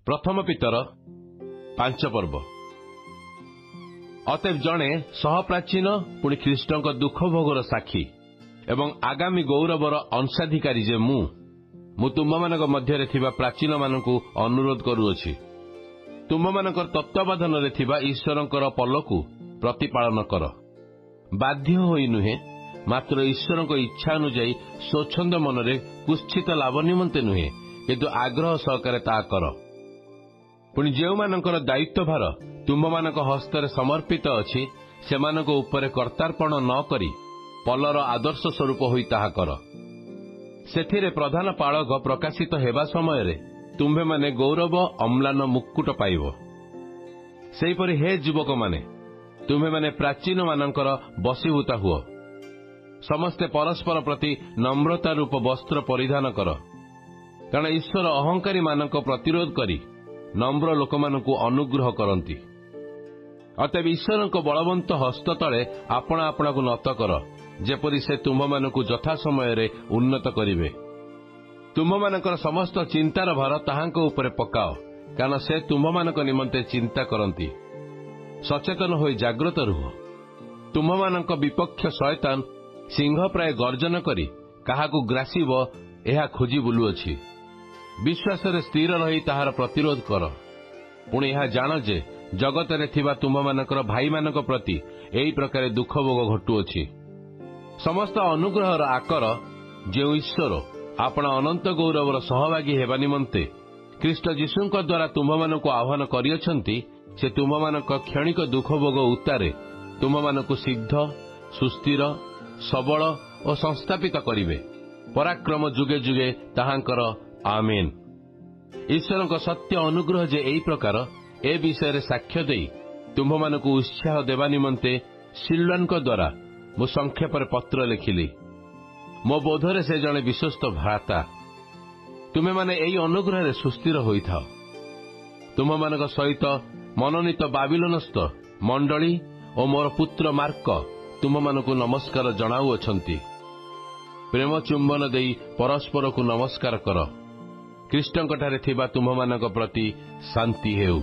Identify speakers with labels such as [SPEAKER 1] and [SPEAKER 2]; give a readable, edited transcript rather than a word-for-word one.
[SPEAKER 1] प्रथम पितर 5 पर्व। अतएव जड़े सहप्राचीन पुणी ख्रीष्ट दुख भोगर साक्षी एवं आगामी गौरवर अंशाधिकारी जे मु तुम मान मध्य प्राचीन मानक अनुरोध करुअछि, तुम मान तत्वावधान ईश्वर पलकू प्रतिपालन कर, बाध्य होई नुहे मात्र ईश्वर इच्छा अनुजाई स्वच्छंद मनरे कुत्सित लाभ निमंते नुहे किंतु आग्रह सहकारे ता कर। पुणी जो मानकर दायित्व भार तुम मानक हस्तरे समर्पित अछि सेमानक उपरे कर्तार्पण न करी पलर आदर्श स्वरूप होई ताहा कर। सेथिरे प्रधान पालक प्रकाशित हेबा समय तुम्भे माने गौरव अम्लान मुकुट पाइब। सेहिपरि हे युवक माने तुम्भे माने प्राचीन मानकर बसीभूता हुओ। समस्ते परस्पर प्रति नम्रता रूप वस्त्र परिधान कर, कारण ईश्वर अहंकारी मानक प्रतिरोध करी नम्र लोक मानकु अनुग्रह करती। अतएव ईश्वर बलवंत हस्त तले आपण आपणा को नत कर, जेपरि से तुम मानकु यथा समय उन्नत करिवे। तुम मानकर समस्त चिंतार भार ताहांक उपरे पकाओ, कारण से तुम मानक निमंते चिंता करती। सचेतन होई जाग्रत रुह। तुम मानक विपक्ष शयतान सिंह प्राय गर्जन करी काहाकु ग्रासीब एहा खोजी बुलुअछि। विश्वास रे स्थिर रही ताहार प्रतिरोध कर। पुणी यह जान जे जगत रे थिबा तुम मानकर भाई मानक प्रति एई प्रकार दुख भोग घटुअछि। समस्त अनुग्रहर आकर जे ईश्वर आपण अनंत गौरवर सहभागी हेबा निमंते ख्रीष्ट जीशुंक द्वारा तुम मानक आह्वान करियछंती, से तुम मानक क्षणिक दुख भोग उतारे तुम मानक सिद्ध सुस्थिर सबल और संस्थापित करिवे। पराक्रम जुगे जुगे ताहांकर आमेन। ईश्वर सत्य अनुग्रह जे एई प्रकार ए विषय साक्ष्य देई तुम मानक उत्साह देवा निमंते सिल्वानक द्वारा मु संक्षेप पत्र लिखिली। मो बोधरे से जड़े विश्वस्त भ्राता। तुमे माने एई अनुग्रह रे सुस्थिर होई थाओ। तुम मानक सहित मनोनीत बाबिलोनस्थ मंडली और मोर पुत्र मार्क तुम मानक नमस्कार जनाउअछंती। प्रेम चुंबन देई परस्पर को नमस्कार कर। ख्रीष्टंक ठारे थिबा तुम मानक प्रति शांति हेउ।